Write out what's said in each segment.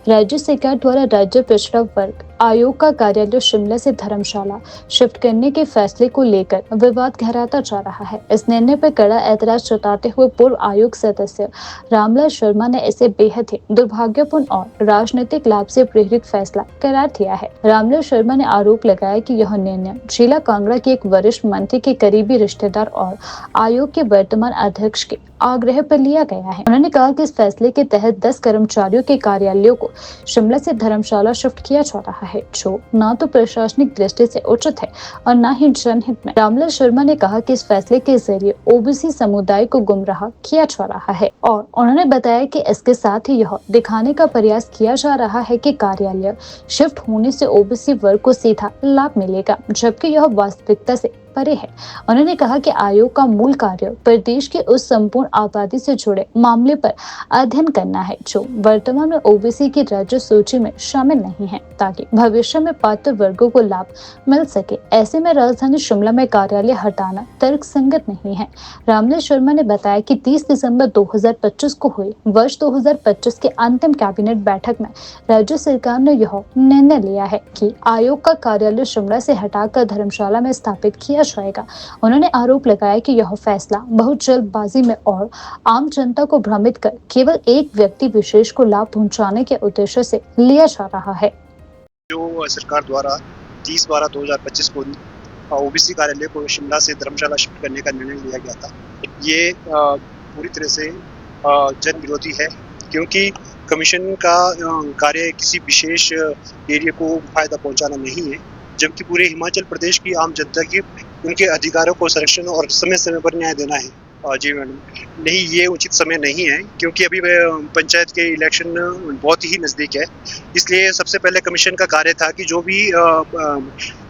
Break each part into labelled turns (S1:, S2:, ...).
S1: राज्य सरकार द्वारा राज्य पिछड़ा वर्ग आयोग का कार्यालय शिमला से धर्मशाला शिफ्ट करने के फैसले को लेकर विवाद गहराता जा रहा है। इस निर्णय पर कड़ा ऐतराज जताते हुए पूर्व आयोग सदस्य रामलाल शर्मा ने इसे बेहद ही दुर्भाग्यपूर्ण और राजनीतिक लाभ से प्रेरित फैसला करार दिया है। रामलाल शर्मा ने आरोप लगाया कि यह निर्णय शीला कांगड़ा के एक वरिष्ठ मंत्री के करीबी रिश्तेदार और आयोग के वर्तमान अध्यक्ष के आग्रह पर लिया गया है। उन्होंने कहा कि इस फैसले के तहत 10 कर्मचारियों के कार्यालयों को शिमला से धर्मशाला शिफ्ट किया जा रहा है, जो न तो प्रशासनिक दृष्टि से उचित है और न ही जनहित में। रामलाल शर्मा ने कहा कि इस फैसले के जरिए ओबीसी समुदाय को गुमराह किया जा रहा है और उन्होंने बताया कि इसके साथ ही यह दिखाने का प्रयास किया जा रहा है कि कार्यालय शिफ्ट होने से ओबीसी वर्ग को सीधा लाभ मिलेगा, जबकि यह वास्तविकता से परे है। उन्होंने कहा कि आयोग का मूल कार्य प्रदेश के उस संपूर्ण आबादी से जुड़े मामले पर अध्ययन करना है जो वर्तमान में ओबीसी की राज्य सूची में शामिल नहीं है, ताकि भविष्य में पात्र वर्गों को लाभ मिल सके। ऐसे में राजधानी शिमला में कार्यालय हटाना तर्कसंगत नहीं है। रामलाल शर्मा ने बताया कि 30 दिसंबर 2025 को हुई वर्ष 2025 के अंतिम कैबिनेट बैठक में राज्य सरकार ने यह निर्णय लिया है कि आयोग का कार्यालय शिमला से हटाकर धर्मशाला में स्थापित किया जाएगा। उन्होंने आरोप लगाया कि यह फैसला बहुत जल्दबाजी में और आम जनता को भ्रमित कर केवल एक व्यक्ति विशेष को लाभ पहुंचाने के उद्देश्य से लिया जा रहा है।
S2: जो सरकार द्वारा 30/12/2025 को ओबीसी कार्यालय को शिमला से धर्मशाला शिफ्ट करने का निर्णय लिया गया था, ये पूरी तरह से जन विरोधी है, क्योंकि कमीशन का कार्य किसी विशेष एरिया को फायदा पहुंचाना नहीं है, जबकि पूरे हिमाचल प्रदेश की आम जनता की उनके अधिकारों को संरक्षण और समय समय पर न्याय देना है। जी मैडम, नहीं, ये उचित समय नहीं है, क्योंकि अभी पंचायत के इलेक्शन बहुत ही नज़दीक है। इसलिए सबसे पहले कमीशन का कार्य था कि जो भी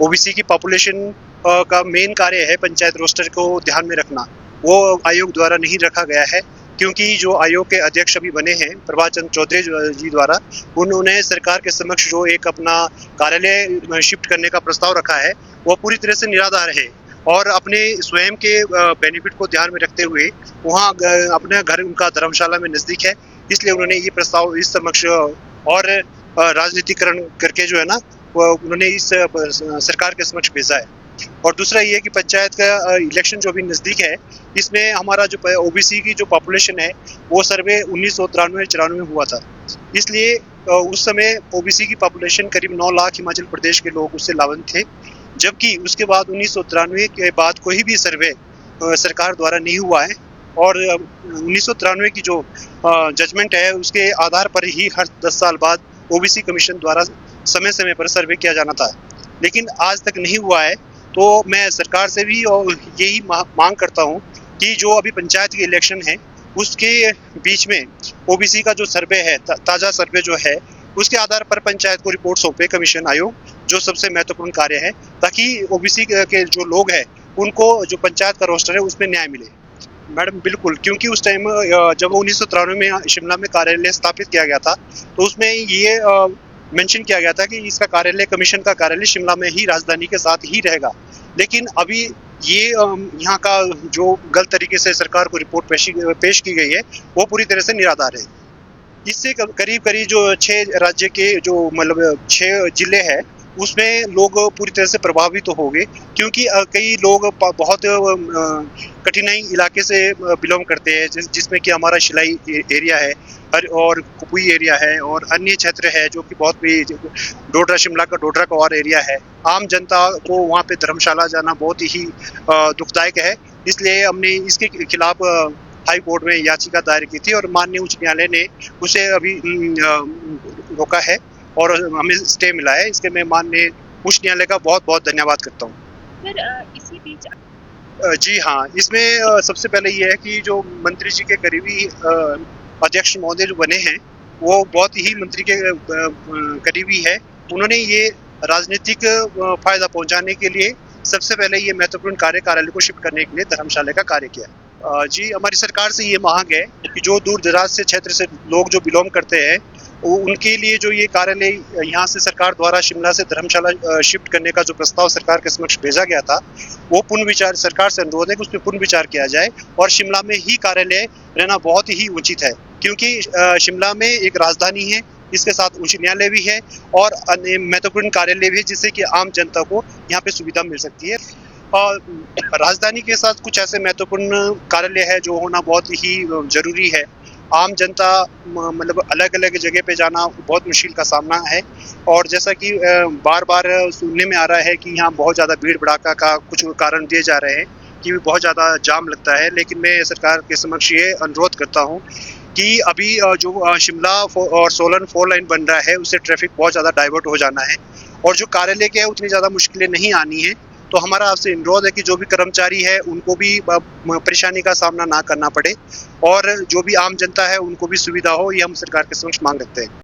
S2: ओबीसी की पॉपुलेशन का मेन कार्य है पंचायत रोस्टर को ध्यान में रखना, वो आयोग द्वारा नहीं रखा गया है, क्योंकि जो आयोग के अध्यक्ष अभी बने हैं प्रभात चंद्र चौधरी जी द्वारा, उन्होंने सरकार के समक्ष जो एक अपना कार्यालय शिफ्ट करने का प्रस्ताव रखा है, वो पूरी तरह से निराधार है और अपने स्वयं के बेनिफिट को ध्यान में रखते हुए वहाँ अपना घर उनका धर्मशाला में नज़दीक है, इसलिए उन्होंने ये प्रस्ताव इस समक्ष और राजनीतिकरण करके जो है ना, उन्होंने इस सरकार के समक्ष भेजा है। और दूसरा ये कि पंचायत का इलेक्शन जो भी नज़दीक है, इसमें हमारा जो ओबीसी की जो पॉपुलेशन है वो सर्वे 1993-94 में हुआ था, इसलिए उस समय ओबीसी की पॉपुलेशन करीब 9 लाख हिमाचल प्रदेश के लोग उससे लाभान्वित थे, जबकि उसके बाद 1993 के बाद कोई भी सर्वे सरकार द्वारा नहीं हुआ है और 1993 की जो जजमेंट है उसके आधार पर ही हर 10 साल बाद ओबीसी कमीशन द्वारा समय समय पर सर्वे किया जाना था, लेकिन आज तक नहीं हुआ है। तो मैं सरकार से भी और यही मांग करता हूँ कि जो अभी पंचायत के इलेक्शन है उसके बीच में ओबीसी का जो सर्वे है, ताज़ा सर्वे जो है, उसके आधार पर पंचायत को रिपोर्ट सौंपे कमीशन आयोग, जो सबसे महत्वपूर्ण कार्य है, ताकि ओबीसी के जो लोग हैं उनको जो पंचायत का रोस्टर है उसमें न्याय मिले। मैडम बिल्कुल, क्योंकि उस टाइम जब 1993 में शिमला में कार्यालय स्थापित किया गया था, तो उसमें ये मेंशन किया गया था कि इसका कार्यालय, कमीशन का कार्यालय शिमला में ही राजधानी के साथ ही रहेगा, लेकिन अभी ये यहाँ का जो गलत तरीके से सरकार को रिपोर्ट पेश की गई है वो पूरी तरह से निराधार है। इससे करीब करीब जो 6 राज्य के जो मतलब 6 जिले हैं उसमें लोग पूरी तरह से प्रभावित तो हो गए, क्योंकि कई लोग बहुत कठिनाई इलाके से बिलोंग करते हैं, जिसमें कि हमारा शिलाई एरिया है और कुपुई एरिया है और अन्य क्षेत्र है जो कि बहुत भी डोडरा, शिमला का डोडरा कवार एरिया है। आम जनता को वहाँ पे धर्मशाला जाना बहुत ही दुखदायक है, इसलिए हमने इसके खिलाफ हाई कोर्ट में याचिका दायर की थी और माननीय उच्च न्यायालय ने उसे अभी रोका है और हमें स्टे मिला है। इसके मैं माननीय उच्च न्यायालय का बहुत बहुत धन्यवाद करता हूँ।
S3: सर, इसी बीच
S2: जी हाँ, इसमें सबसे पहले ये है कि जो मंत्री जी के करीबी अध्यक्ष महोदय जो बने हैं वो बहुत ही मंत्री के करीबी है। उन्होंने ये राजनीतिक फायदा पहुंचाने के लिए सबसे पहले ये महत्वपूर्ण कार्य कार्यालय को शिफ्ट करने के लिए धर्मशाला का कार्य किया। जी, हमारी सरकार से ये मांग है कि जो दूर दराज से क्षेत्र से लोग जो बिलोंग करते हैं उनके लिए जो ये कार्यालय यहाँ से सरकार द्वारा शिमला से धर्मशाला शिफ्ट करने का जो प्रस्ताव सरकार के समक्ष भेजा गया था, वो पुनः विचार, सरकार से अनुरोध है कि उस पर पुनः विचार किया जाए और शिमला में ही कार्यालय रहना बहुत ही उचित है, क्योंकि शिमला में एक राजधानी है इसके साथ उच्च न्यायालय भी है और अन्य महत्वपूर्ण कार्यालय भी है, जिससे कि आम जनता को यहाँ पे सुविधा मिल सकती है। और राजधानी के साथ कुछ ऐसे महत्वपूर्ण कार्यालय है जो होना बहुत ही जरूरी है। आम जनता मतलब अलग-अलग जगह पे जाना बहुत मुश्किल का सामना है और जैसा कि बार-बार सुनने में आ रहा है कि यहाँ बहुत ज़्यादा भीड़-भड़ाका का कुछ कारण दिए जा रहे हैं कि बहुत ज़्यादा जाम लगता है। लेकिन मैं सरकार के समक्ष ये अनुरोध करता हूँ कि अभी जो शिमला और सोलन 4 लाइन बन रहा है, उससे ट्रैफिक बहुत ज़्यादा डाइवर्ट हो जाना है और जो कार्यालय के है उतनी ज़्यादा मुश्किलें नहीं आनी है। तो हमारा आपसे अनुरोध है कि जो भी कर्मचारी है उनको भी परेशानी का सामना ना करना पड़े और जो भी आम जनता है उनको भी सुविधा हो, ये हम सरकार के समक्ष मांग रखते हैं।